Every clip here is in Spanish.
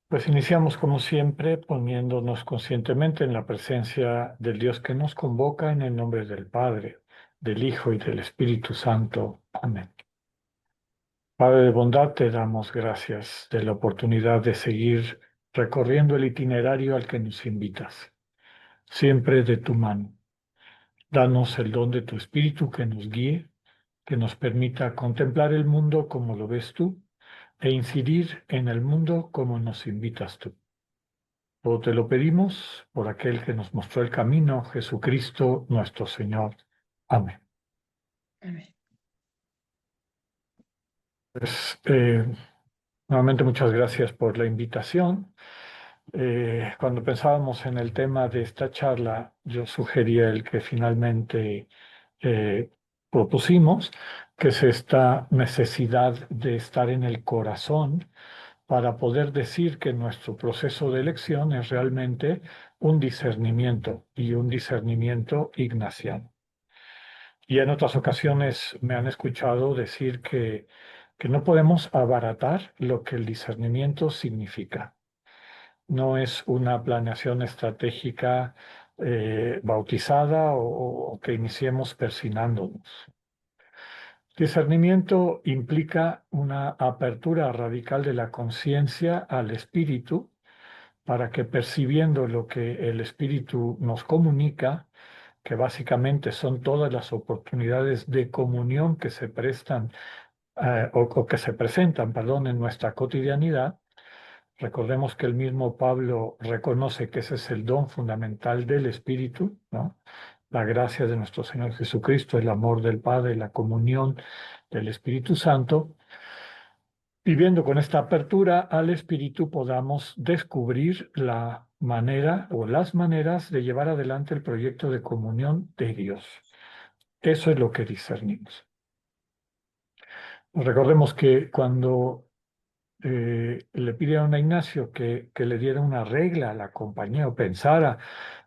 Pues iniciamos como siempre poniéndonos conscientemente en la presencia del Dios que nos convoca en el nombre del Padre, del Hijo y del Espíritu Santo. Amén. Padre de bondad, te damos gracias de la oportunidad de seguir recorriendo el itinerario al que nos invitas, siempre de tu mano. Danos el don de tu Espíritu que nos guíe, que nos permita contemplar el mundo como lo ves tú e incidir en el mundo como nos invitas tú. Todo te lo pedimos por aquel que nos mostró el camino, Jesucristo nuestro Señor. Amén. Amén. Pues, nuevamente muchas gracias por la invitación. Cuando pensábamos en el tema de esta charla, yo sugería el que finalmente eh, propusimos, que es esta necesidad de estar en el corazón para poder decir que nuestro proceso de elección es realmente un discernimiento y un discernimiento ignaciano. Y en otras ocasiones me han escuchado decir que no podemos abaratar lo que el discernimiento significa. No es una planeación estratégica bautizada o que iniciemos persinándonos. Discernimiento implica una apertura radical de la conciencia al espíritu para que percibiendo lo que el espíritu nos comunica, que básicamente son todas las oportunidades de comunión que se prestan o que se presentan, perdón, en nuestra cotidianidad. Recordemos que el mismo Pablo reconoce que ese es el don fundamental del Espíritu, ¿no? La gracia de nuestro Señor Jesucristo, el amor del Padre, la comunión del Espíritu Santo. Viviendo con esta apertura al Espíritu, podamos descubrir la manera o las maneras de llevar adelante el proyecto de comunión de Dios. Eso es lo que discernimos. Recordemos que cuando le pidieron a Ignacio que le diera una regla a la compañía o pensara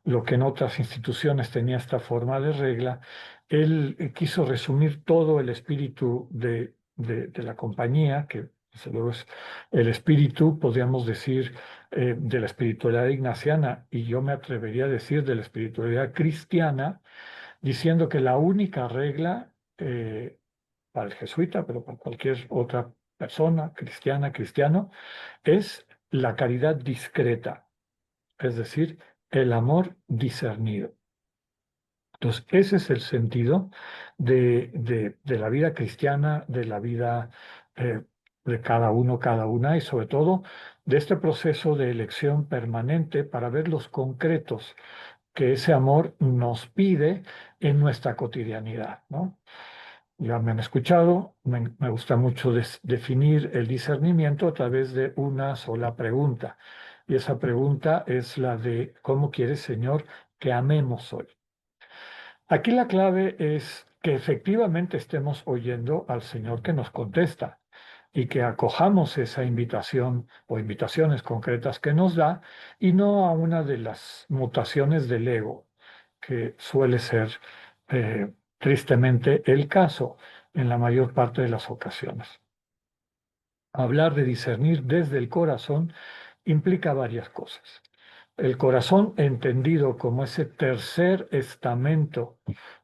lo que en otras instituciones tenía esta forma de regla, él quiso resumir todo el espíritu de la compañía, que desde luego es el espíritu, podríamos decir, de la espiritualidad ignaciana, y yo me atrevería a decir de la espiritualidad cristiana, diciendo que la única regla para el jesuita, pero para cualquier otra persona, cristiana, cristiano, es la caridad discreta, es decir, el amor discernido. Entonces, ese es el sentido de la vida cristiana, de la vida eh, de cada uno, cada una, y sobre todo de este proceso de elección permanente para ver los concretos que ese amor nos pide en nuestra cotidianidad, ¿no? Ya me han escuchado, me gusta mucho definir el discernimiento a través de una sola pregunta. Y esa pregunta es la de ¿cómo quieres, Señor, que amemos hoy? Aquí la clave es que efectivamente estemos oyendo al Señor que nos contesta y que acojamos esa invitación o invitaciones concretas que nos da y no a una de las mutaciones del ego, que suele ser tristemente el caso en la mayor parte de las ocasiones. Hablar de discernir desde el corazón implica varias cosas. El corazón entendido como ese tercer estamento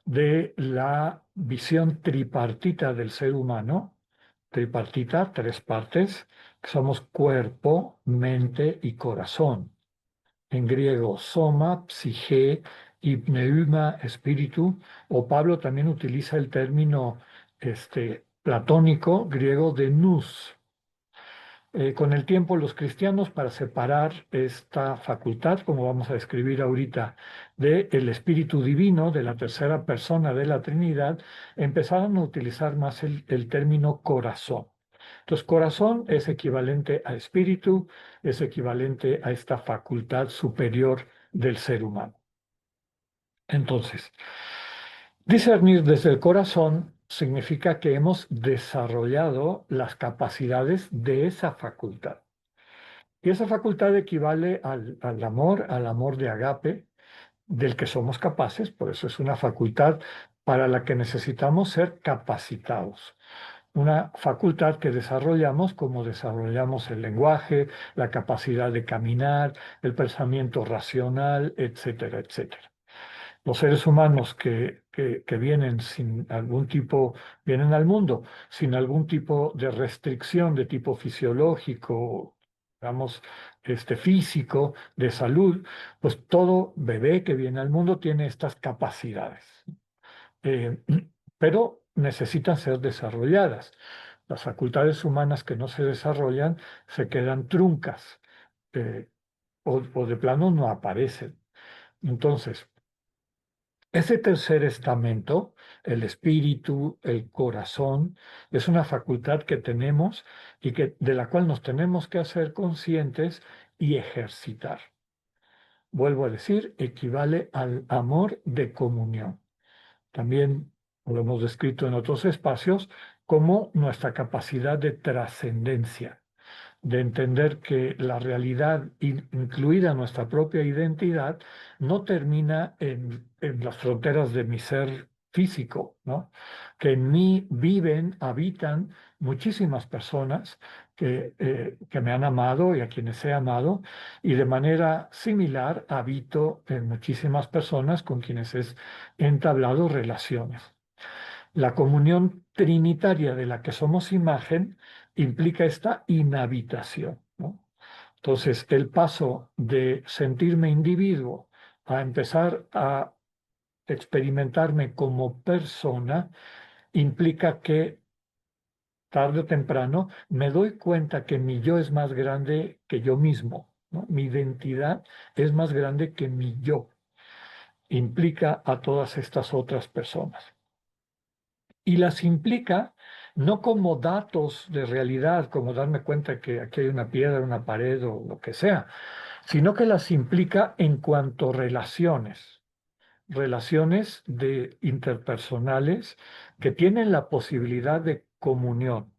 de la visión tripartita del ser humano, tripartita, tres partes, que somos cuerpo, mente y corazón. En griego, soma, psique y pneuma, espíritu, o Pablo también utiliza el término platónico griego de nous. Con el tiempo, los cristianos, para separar esta facultad, como vamos a describir ahorita, del Espíritu Divino, de la tercera persona de la Trinidad, empezaron a utilizar más el término corazón. Entonces, corazón es equivalente a espíritu, es equivalente a esta facultad superior del ser humano. Entonces, discernir desde el corazón significa que hemos desarrollado las capacidades de esa facultad. Y esa facultad equivale al amor de agape, del que somos capaces, por eso es una facultad para la que necesitamos ser capacitados. una facultad que desarrollamos como desarrollamos el lenguaje, la capacidad de caminar, el pensamiento racional, etcétera, etcétera. Los seres humanos que vienen sin algún tipo, vienen al mundo sin algún tipo de restricción de tipo fisiológico, digamos, físico, de salud, pues todo bebé que viene al mundo tiene estas capacidades. Eh, pero necesitan ser desarrolladas. Las facultades humanas que no se desarrollan se quedan truncas, eh, o de plano no aparecen. Entonces, ese tercer estamento, el espíritu, el corazón, es una facultad que tenemos y de la cual nos tenemos que hacer conscientes y ejercitar. Vuelvo a decir, equivale al amor de comunión. También lo hemos descrito en otros espacios como nuestra capacidad de trascendencia, de entender que la realidad, incluida nuestra propia identidad, no termina en las fronteras de mi ser físico, ¿no? Que en mí viven, habitan muchísimas personas que me han amado y a quienes he amado, y de manera similar habito en muchísimas personas con quienes he entablado relaciones. La comunión trinitaria de la que somos imagen implica esta inhabitación, ¿no? Entonces, el paso de sentirme individuo a empezar a experimentarme como persona implica que tarde o temprano me doy cuenta que mi yo es más grande que yo mismo, ¿no? Mi identidad es más grande que mi yo. Implica a todas estas otras personas. Y las implica no como datos de realidad, como darme cuenta que aquí hay una piedra, una pared o lo que sea, sino que las implica en cuanto a relaciones, relaciones de interpersonales que tienen la posibilidad de comunión,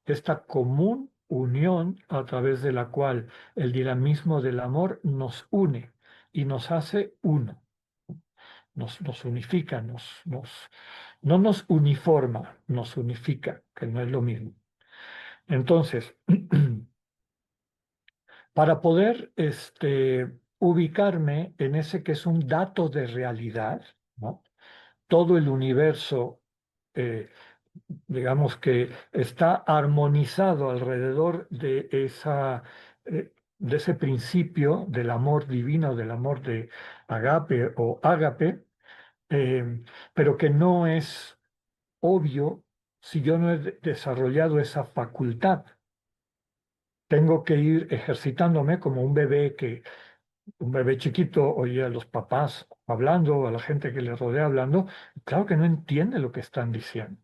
esta común unión a través de la cual el dinamismo del amor nos une y nos hace uno, nos unifica, no nos uniforma, nos unifica, que no es lo mismo. Entonces, para poder ubicarme en ese que es un dato de realidad, ¿no? Todo el universo, eh, digamos que está armonizado alrededor de ese principio del amor divino, del amor de agape o ágape, pero que no es obvio si yo no he desarrollado esa facultad. Tengo que ir ejercitándome como un bebé chiquito oye a los papás hablando, a la gente que le rodea hablando, claro que no entiende lo que están diciendo.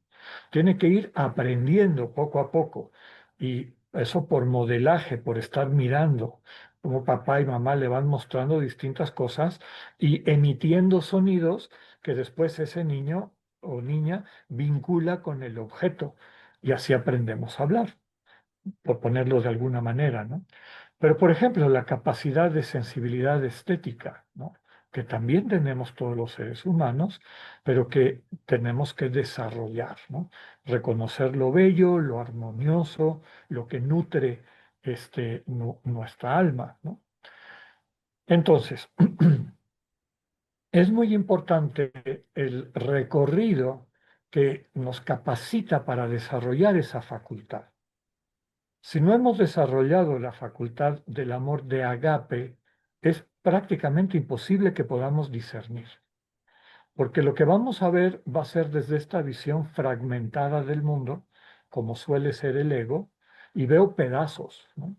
Tiene que ir aprendiendo poco a poco. Y eso por modelaje, por estar mirando, como papá y mamá le van mostrando distintas cosas y emitiendo sonidos que después ese niño o niña vincula con el objeto. Y así aprendemos a hablar, por ponerlo de alguna manera, ¿no? Pero, por ejemplo, la capacidad de sensibilidad estética, ¿no? Que también tenemos todos los seres humanos, pero que tenemos que desarrollar, ¿no? Reconocer lo bello, lo armonioso, lo que nutre nuestra alma, ¿no? Entonces, es muy importante el recorrido que nos capacita para desarrollar esa facultad. Si no hemos desarrollado la facultad del amor de agape, es prácticamente imposible que podamos discernir, porque lo que vamos a ver va a ser desde esta visión fragmentada del mundo, como suele ser el ego, y veo pedazos, ¿no?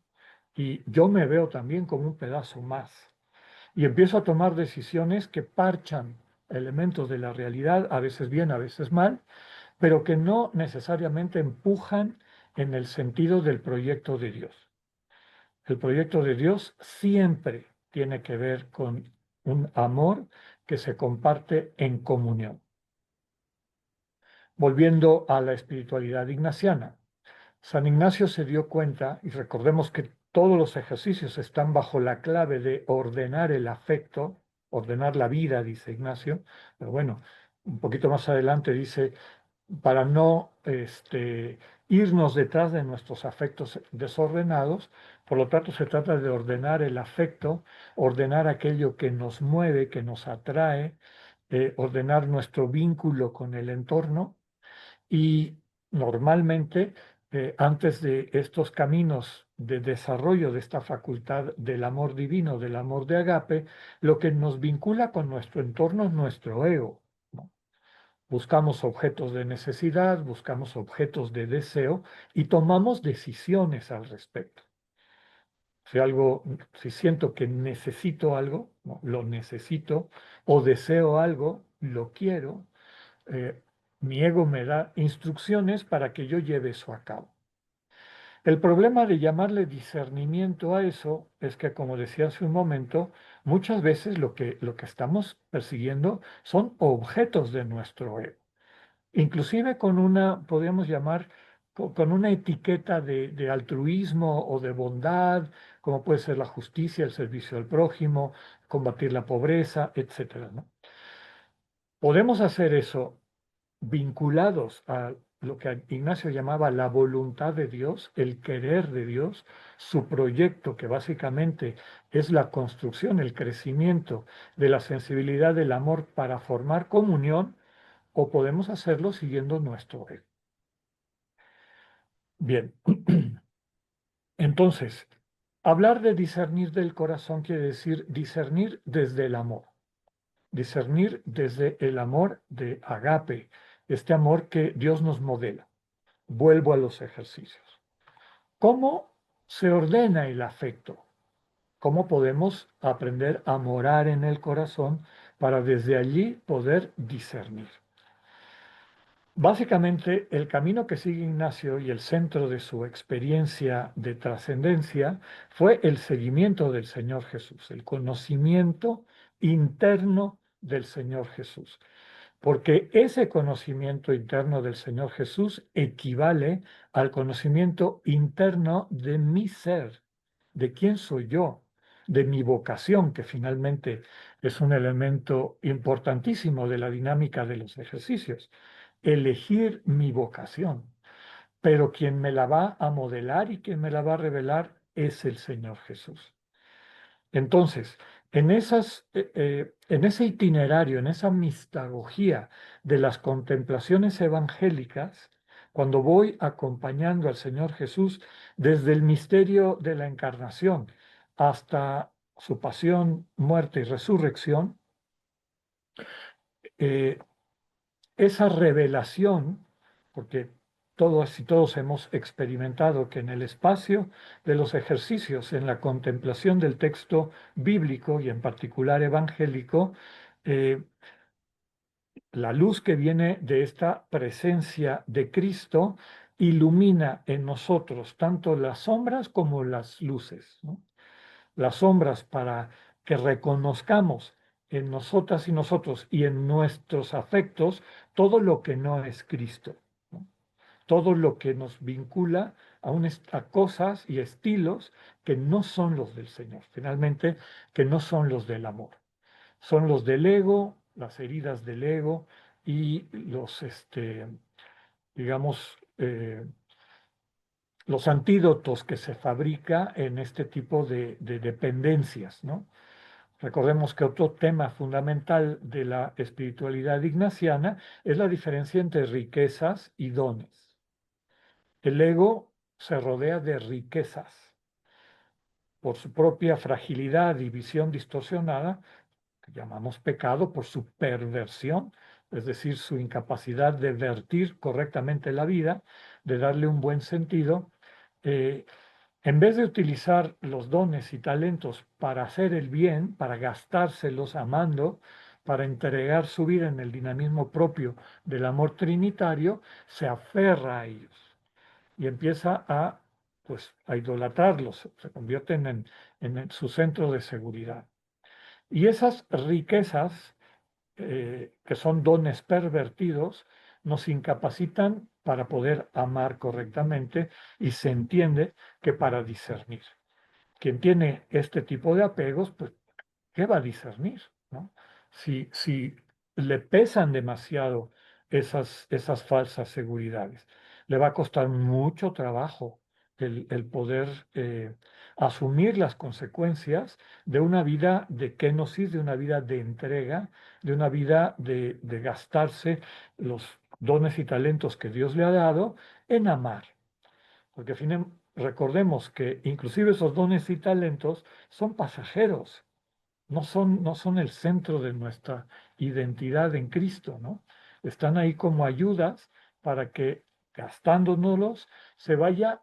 Y yo me veo también como un pedazo más, y empiezo a tomar decisiones que parchan elementos de la realidad, a veces bien, a veces mal, pero que no necesariamente empujan en el sentido del proyecto de Dios. El proyecto de Dios siempre tiene que ver con un amor que se comparte en comunión. Volviendo a la espiritualidad ignaciana, San Ignacio se dio cuenta, y recordemos que todos los ejercicios están bajo la clave de ordenar el afecto, ordenar la vida, dice Ignacio, pero bueno, un poquito más adelante dice para no irnos detrás de nuestros afectos desordenados. Por lo tanto, se trata de ordenar el afecto, ordenar aquello que nos mueve, que nos atrae, ordenar nuestro vínculo con el entorno y normalmente, antes de estos caminos de desarrollo de esta facultad del amor divino, del amor de agape, lo que nos vincula con nuestro entorno es nuestro ego, ¿no? Buscamos objetos de necesidad, buscamos objetos de deseo y tomamos decisiones al respecto. Si algo, si siento que necesito algo, ¿no? Lo necesito, o deseo algo, lo quiero, mi ego me da instrucciones para que yo lleve eso a cabo. El problema de llamarle discernimiento a eso es que, como decía hace un momento, muchas veces lo que estamos persiguiendo son objetos de nuestro ego, inclusive con una, podríamos llamar, con una etiqueta de altruismo o de bondad, como puede ser la justicia, el servicio al prójimo, combatir la pobreza, etcétera, ¿no? Podemos hacer eso vinculados a lo que Ignacio llamaba la voluntad de Dios, el querer de Dios, su proyecto, que básicamente es la construcción, el crecimiento de la sensibilidad del amor para formar comunión, o podemos hacerlo siguiendo nuestro ego. Bien, entonces, hablar de discernir del corazón quiere decir discernir desde el amor, discernir desde el amor de agape, este amor que Dios nos modela. Vuelvo a los ejercicios. ¿Cómo se ordena el afecto? ¿Cómo podemos aprender a morar en el corazón para desde allí poder discernir? Básicamente, el camino que sigue Ignacio y el centro de su experiencia de trascendencia fue el seguimiento del Señor Jesús, el conocimiento interno del Señor Jesús. Porque ese conocimiento interno del Señor Jesús equivale al conocimiento interno de mi ser, de quién soy yo, de mi vocación, que finalmente es un elemento importantísimo de la dinámica de los ejercicios. Elegir mi vocación, pero quien me la va a modelar y quien me la va a revelar es el Señor Jesús. Entonces, en ese itinerario, en esa mistagogía de las contemplaciones evangélicas, cuando voy acompañando al Señor Jesús desde el misterio de la encarnación hasta su pasión, muerte y resurrección, eh, esa revelación, porque todos y todos hemos experimentado que en el espacio de los ejercicios, en la contemplación del texto bíblico y en particular evangélico, eh, la luz que viene de esta presencia de Cristo ilumina en nosotros tanto las sombras como las luces, ¿no? Las sombras para que reconozcamos en nosotras y nosotros y en nuestros afectos todo lo que no es Cristo, ¿no? Todo lo que nos vincula a cosas y estilos que no son los del Señor, finalmente, que no son los del amor. Son los del ego, las heridas del ego y digamos, los antídotos que se fabrica en este tipo de dependencias, ¿no? Recordemos que otro tema fundamental de la espiritualidad ignaciana es la diferencia entre riquezas y dones. El ego se rodea de riquezas por su propia fragilidad y visión distorsionada, que llamamos pecado, por su perversión, es decir, su incapacidad de vertir correctamente la vida, de darle un buen sentido. eh, en vez de utilizar los dones y talentos para hacer el bien, para gastárselos amando, para entregar su vida en el dinamismo propio del amor trinitario, se aferra a ellos y empieza pues, a idolatrarlos, se convierten en su centro de seguridad. Y esas riquezas, que son dones pervertidos, nos incapacitan para poder amar correctamente y se entiende que para discernir. Quien tiene este tipo de apegos, pues, ¿qué va a discernir? ¿No? Si le pesan demasiado esas falsas seguridades. Le va a costar mucho trabajo el poder asumir las consecuencias de una vida de kenosis, de una vida de entrega, de una vida de gastarse los dones y talentos que Dios le ha dado en amar. Porque recordemos que inclusive esos dones y talentos son pasajeros, no son el centro de nuestra identidad en Cristo, ¿no? Están ahí como ayudas para que gastándonos se vaya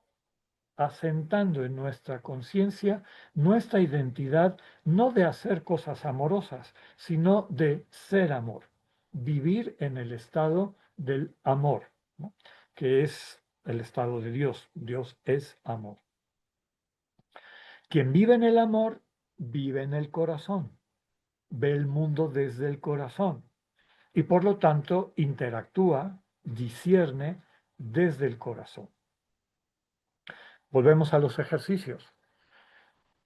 asentando en nuestra conciencia nuestra identidad, no de hacer cosas amorosas, sino de ser amor, vivir en el estado del amor, ¿no? Que es el estado de Dios. Dios es amor. Quien vive en el amor, vive en el corazón, ve el mundo desde el corazón y por lo tanto interactúa, discierne desde el corazón. Volvemos a los ejercicios.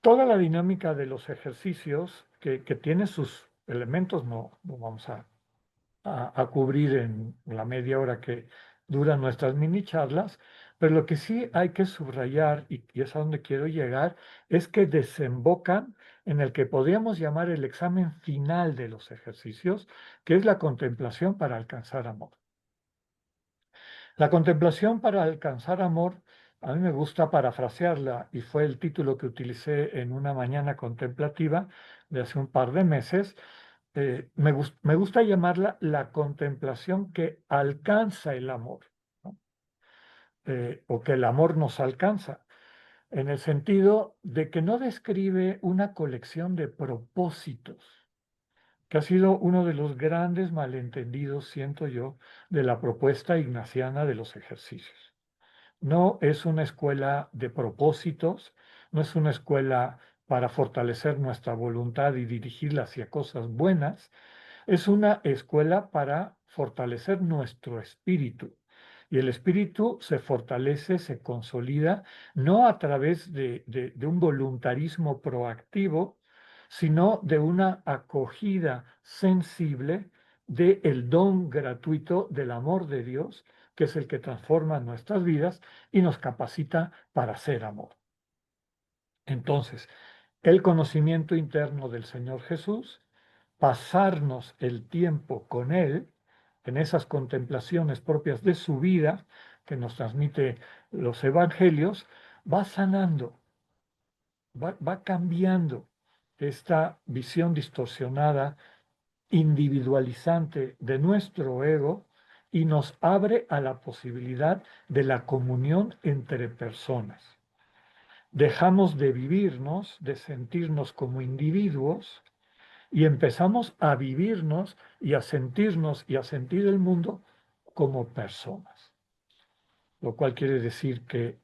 Toda la dinámica de los ejercicios que tiene sus elementos, no vamos a cubrir en la media hora que duran nuestras mini charlas, pero lo que sí hay que subrayar, y es a donde quiero llegar, es que desembocan en el que podríamos llamar el examen final de los ejercicios, que es la contemplación para alcanzar amor. La contemplación para alcanzar amor, a mí me gusta parafrasearla y fue el título que utilicé en una mañana contemplativa de hace un par de meses. Me gusta llamarla la contemplación que alcanza el amor, ¿no? O que el amor nos alcanza, en el sentido de que no describe una colección de propósitos, que ha sido uno de los grandes malentendidos, siento yo, de la propuesta ignaciana de los ejercicios. No es una escuela de propósitos, no es una escuela para fortalecer nuestra voluntad y dirigirla hacia cosas buenas, es una escuela para fortalecer nuestro espíritu. Y el espíritu se fortalece, se consolida, no a través de un voluntarismo proactivo, sino de una acogida sensible del don gratuito del amor de Dios, que es el que transforma nuestras vidas y nos capacita para ser amor. Entonces, el conocimiento interno del Señor Jesús, pasarnos el tiempo con Él, en esas contemplaciones propias de su vida, que nos transmite los evangelios, va sanando, va cambiando esta visión distorsionada, individualizante de nuestro ego y nos abre a la posibilidad de la comunión entre personas. Dejamos de vivirnos, de sentirnos como individuos y empezamos a vivirnos y a sentirnos y a sentir el mundo como personas, lo cual quiere decir que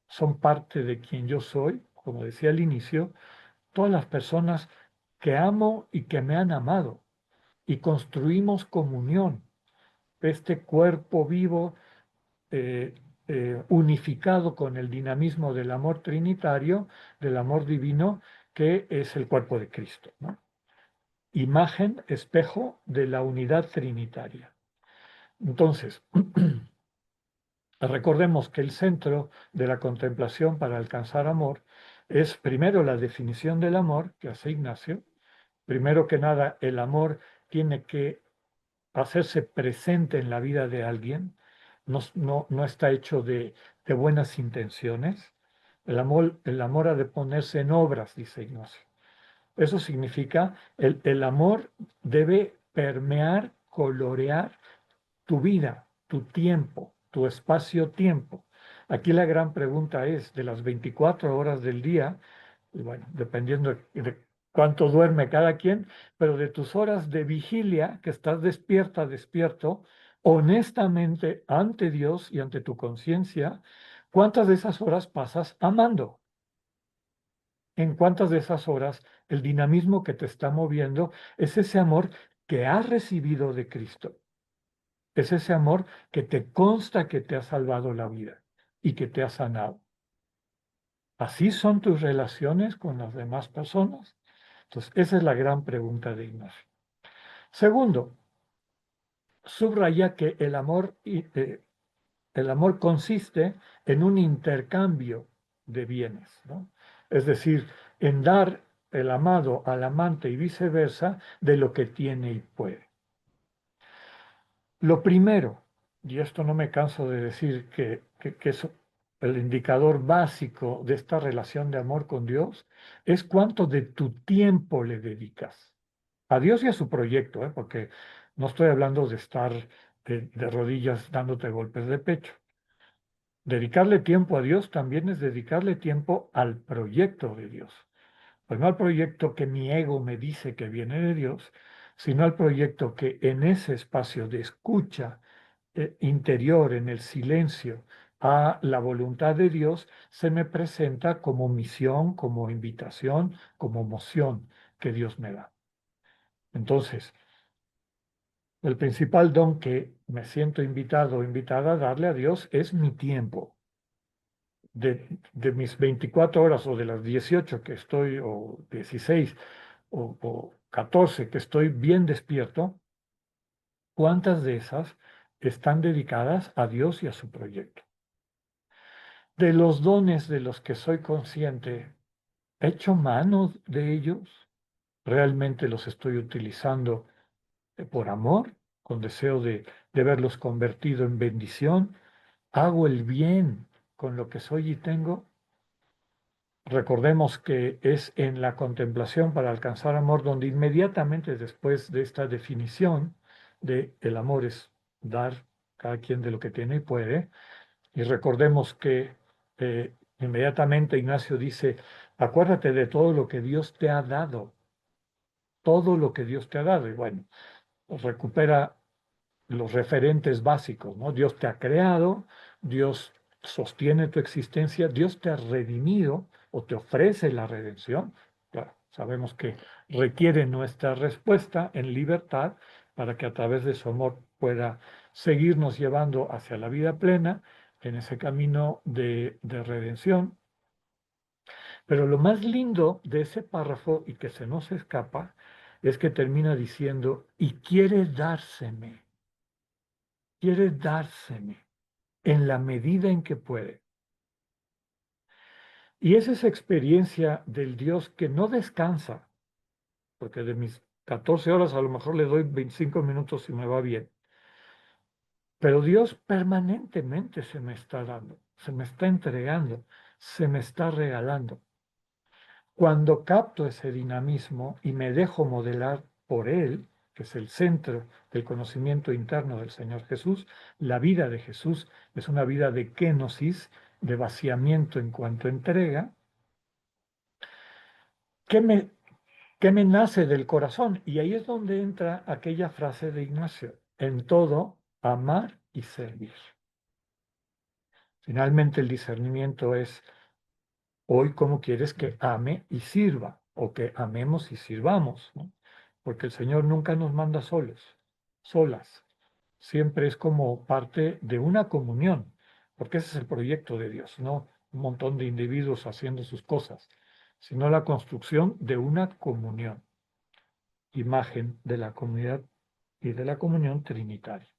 son parte de quien yo soy, como decía al inicio, todas las personas que amo y que me han amado y construimos comunión, este cuerpo vivo eh, unificado con el dinamismo del amor trinitario, del amor divino, que es el cuerpo de Cristo, ¿no? Imagen, espejo de la unidad trinitaria. Entonces, recordemos que el centro de la contemplación para alcanzar amor es primero la definición del amor que hace Ignacio. Primero que nada, el amor tiene que hacerse presente en la vida de alguien, no está hecho de buenas intenciones. El amor ha de ponerse en obras, dice Ignacio. Eso significa el amor debe permear, colorear tu vida, tu tiempo, tu espacio-tiempo. Aquí la gran pregunta es, de las 24 horas del día, y bueno, dependiendo de cuánto duerme cada quien, pero de tus horas de vigilia, que estás despierta, despierto, honestamente ante Dios y ante tu conciencia, ¿cuántas de esas horas pasas amando? ¿En cuántas de esas horas el dinamismo que te está moviendo es ese amor que has recibido de Cristo? Es ese amor que te consta que te ha salvado la vida y que te ha sanado. ¿Así son tus relaciones con las demás personas? Entonces, esa es la gran pregunta de Ignacio. Segundo, subraya que el amor consiste en un intercambio de bienes, ¿no? Es decir, en dar el amado al amante y viceversa de lo que tiene y puede. Lo primero, y esto no me canso de decir que es el indicador básico de esta relación de amor con Dios, es cuánto de tu tiempo le dedicas a Dios y a su proyecto, ¿eh? Porque no estoy hablando de estar de rodillas dándote golpes de pecho. Dedicarle tiempo a Dios también es dedicarle tiempo al proyecto de Dios. Pues no al proyecto que mi ego me dice que viene de Dios, sino al proyecto que en ese espacio de escucha interior, en el silencio, a la voluntad de Dios, se me presenta como misión, como invitación, como moción que Dios me da. Entonces, el principal don que me siento invitado o invitada a darle a Dios es mi tiempo. De mis 24 horas o de las 18 que estoy, o 16 o 14 que estoy bien despierto, ¿cuántas de esas están dedicadas a Dios y a su proyecto? De los dones de los que soy consciente, ¿he hecho mano de ellos? ¿Realmente los estoy utilizando por amor, con deseo de verlos convertido en bendición? ¿Hago el bien con lo que soy y tengo? Recordemos que es en la contemplación para alcanzar amor donde inmediatamente después de esta definición de el amor es dar cada quien de lo que tiene y puede. Y recordemos que inmediatamente Ignacio dice, acuérdate de todo lo que Dios te ha dado, todo lo que Dios te ha dado. Y bueno, recupera los referentes básicos, ¿no? Dios te ha creado, Dios sostiene tu existencia, Dios te ha redimido o te ofrece la redención. Claro, sabemos que requiere nuestra respuesta en libertad para que a través de su amor pueda seguirnos llevando hacia la vida plena en ese camino de redención. Pero lo más lindo de ese párrafo y que se nos escapa es que termina diciendo, y quiere dárseme en la medida en que puede. Y es esa experiencia del Dios que no descansa, porque de mis 14 horas a lo mejor le doy 25 minutos si me va bien, pero Dios permanentemente se me está dando, se me está entregando, se me está regalando. Cuando capto ese dinamismo y me dejo modelar por Él, que es el centro del conocimiento interno del Señor Jesús, la vida de Jesús es una vida de kenosis, de vaciamiento en cuanto a entrega, que me, que me nace del corazón. Y ahí es donde entra aquella frase de Ignacio, en todo, amar y servir. Finalmente el discernimiento es hoy cómo quieres que ame y sirva, o que amemos y sirvamos, ¿no? Porque el Señor nunca nos manda solos, solas. Siempre es como parte de una comunión, porque ese es el proyecto de Dios, no un montón de individuos haciendo sus cosas, sino la construcción de una comunión, imagen de la comunidad y de la comunión trinitaria.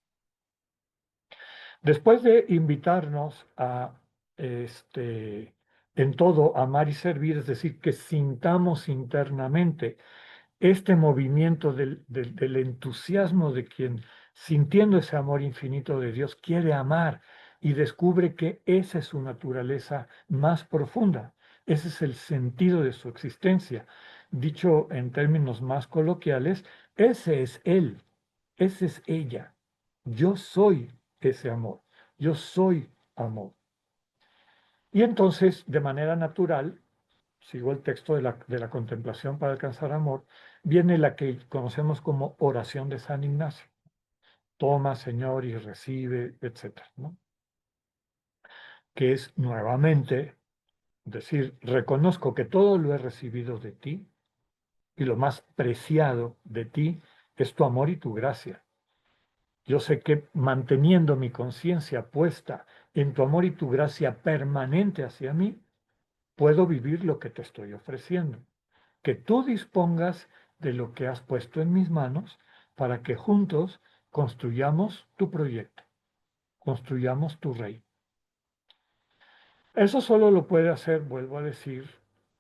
Después de invitarnos a en todo amar y servir, es decir, que sintamos internamente este movimiento del entusiasmo de quien, sintiendo ese amor infinito de Dios, quiere amar y descubre que esa es su naturaleza más profunda. Ese es el sentido de su existencia. Dicho en términos más coloquiales, ese es él, esa es ella. Yo soy ese amor. Yo soy amor. Y entonces, de manera natural, sigo el texto de la contemplación para alcanzar amor, viene la que conocemos como oración de San Ignacio. Toma, Señor, y recibe, etcétera, ¿no? Que es nuevamente decir, reconozco que todo lo he recibido de ti y lo más preciado de ti es tu amor y tu gracia. Yo sé que manteniendo mi conciencia puesta en tu amor y tu gracia permanente hacia mí, puedo vivir lo que te estoy ofreciendo. Que tú dispongas de lo que has puesto en mis manos para que juntos construyamos tu proyecto, construyamos tu reino. Eso solo lo puede hacer, vuelvo a decir,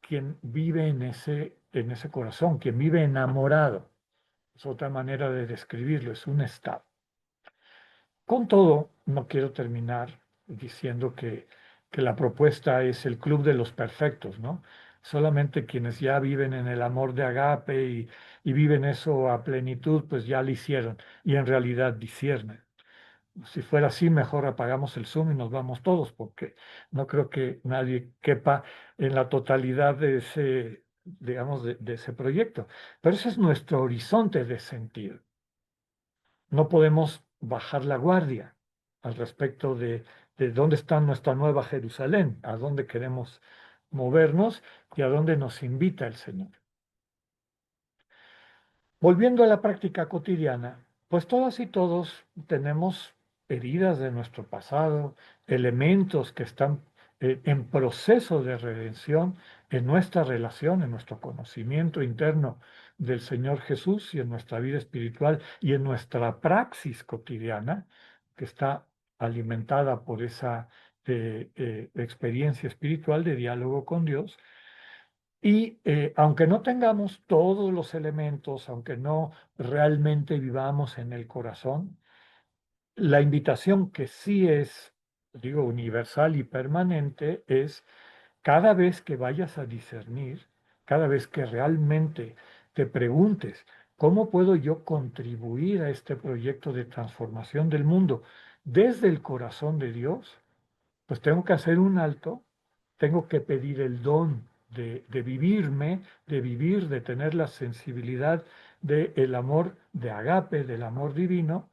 quien vive en ese corazón, quien vive enamorado. Es otra manera de describirlo, es un estado. Con todo, no quiero terminar diciendo que la propuesta es el club de los perfectos, ¿no? Solamente quienes ya viven en el amor de agape y viven eso a plenitud, pues ya lo hicieron y en realidad disciernen. Si fuera así, mejor apagamos el Zoom y nos vamos todos, porque no creo que nadie quepa en la totalidad de ese, digamos, de ese proyecto. Pero ese es nuestro horizonte de sentido. No podemos bajar la guardia al respecto de dónde está nuestra nueva Jerusalén, a dónde queremos movernos y a dónde nos invita el Señor. Volviendo a la práctica cotidiana, pues todas y todos tenemos heridas de nuestro pasado, elementos que están en proceso de redención en nuestra relación, en nuestro conocimiento interno del Señor Jesús y en nuestra vida espiritual y en nuestra praxis cotidiana, que está alimentada por esa experiencia espiritual de diálogo con Dios. Y aunque no tengamos todos los elementos, aunque no realmente vivamos en el corazón, la invitación que sí es, digo, universal y permanente es cada vez que vayas a discernir, cada vez que realmente te preguntes, ¿cómo puedo yo contribuir a este proyecto de transformación del mundo desde el corazón de Dios? Pues tengo que hacer un alto, tengo que pedir el don de vivirme, de vivir, de tener la sensibilidad del amor de agape, del amor divino.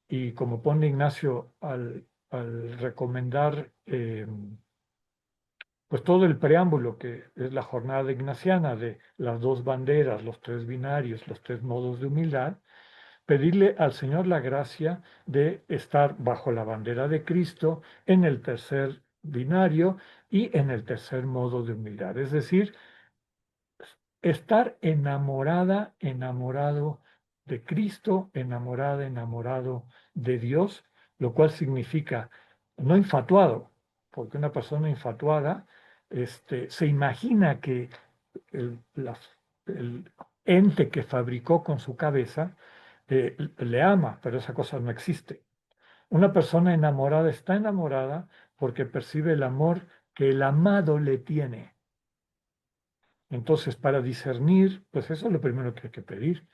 Y como pone Ignacio al recomendar pues todo el preámbulo que es la jornada ignaciana de las dos banderas, los tres binarios, los tres modos de humildad, pedirle al Señor la gracia de estar bajo la bandera de Cristo en el tercer binario y en el tercer modo de humildad. Es decir, estar enamorada, enamorado de Cristo, enamorada, enamorado de Dios, lo cual significa no infatuado, porque una persona infatuada se imagina que el ente que fabricó con su cabeza le ama, pero esa cosa no existe. Una persona enamorada está enamorada porque percibe el amor que el amado le tiene. Entonces, para discernir, pues eso es lo primero que hay que pedir.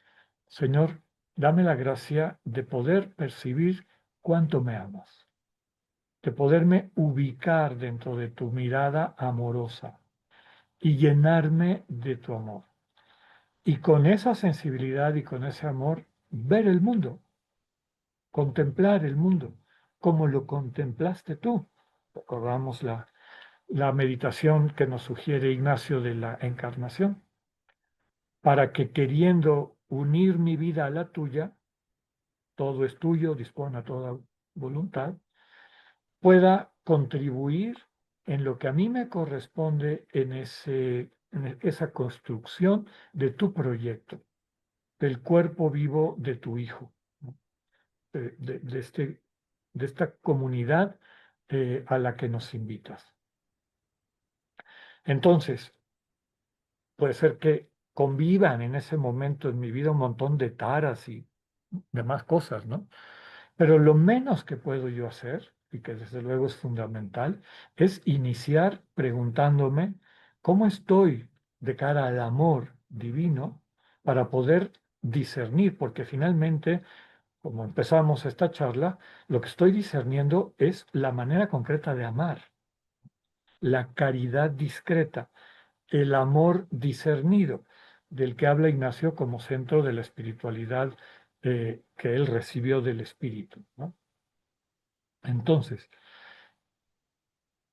Señor, dame la gracia de poder percibir cuánto me amas, de poderme ubicar dentro de tu mirada amorosa y llenarme de tu amor. Y con esa sensibilidad y con ese amor, ver el mundo, contemplar el mundo, como lo contemplaste tú. Recordamos la meditación que nos sugiere Ignacio de la encarnación, para que queriendo unir mi vida a la tuya, todo es tuyo, dispone a toda voluntad, pueda contribuir en lo que a mí me corresponde en esa construcción de tu proyecto, del cuerpo vivo de tu Hijo, ¿no? De esta comunidad a la que nos invitas. Entonces, puede ser que convivan en ese momento en mi vida un montón de taras y demás cosas, ¿no? Pero lo menos que puedo yo hacer, y que desde luego es fundamental, es iniciar preguntándome cómo estoy de cara al amor divino para poder discernir, porque finalmente, como empezamos esta charla, lo que estoy discerniendo es la manera concreta de amar, la caridad discreta, el amor discernido, del que habla Ignacio como centro de la espiritualidad que él recibió del Espíritu, ¿no? Entonces,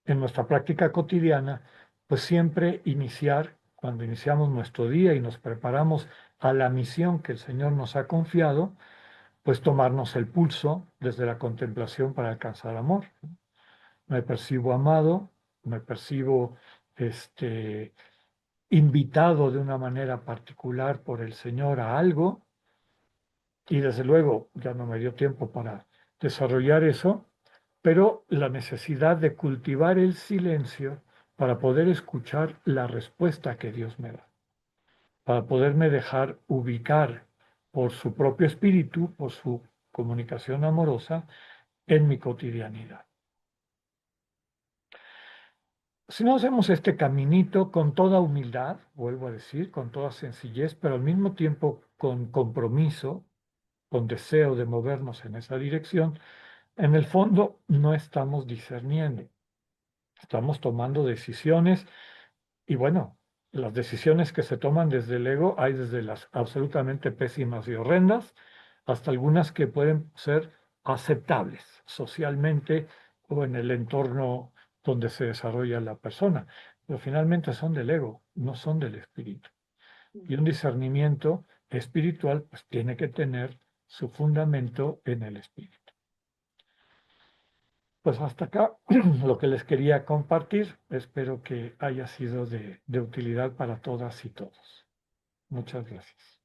en nuestra práctica cotidiana, pues siempre iniciar, cuando iniciamos nuestro día y nos preparamos a la misión que el Señor nos ha confiado, pues tomarnos el pulso desde la contemplación para alcanzar amor. Me percibo amado, me percibo invitado de una manera particular por el Señor a algo, y desde luego ya no me dio tiempo para desarrollar eso, pero la necesidad de cultivar el silencio para poder escuchar la respuesta que Dios me da, para poderme dejar ubicar por su propio espíritu, por su comunicación amorosa en mi cotidianidad. Si no hacemos este caminito con toda humildad, vuelvo a decir, con toda sencillez, pero al mismo tiempo con compromiso, con deseo de movernos en esa dirección, en el fondo no estamos discerniendo, estamos tomando decisiones y bueno, las decisiones que se toman desde el ego hay desde las absolutamente pésimas y horrendas hasta algunas que pueden ser aceptables socialmente o en el entorno donde se desarrolla la persona, pero finalmente son del ego, no son del espíritu. Y un discernimiento espiritual pues tiene que tener su fundamento en el espíritu. Pues hasta acá lo que les quería compartir. Espero que haya sido de utilidad para todas y todos. Muchas gracias.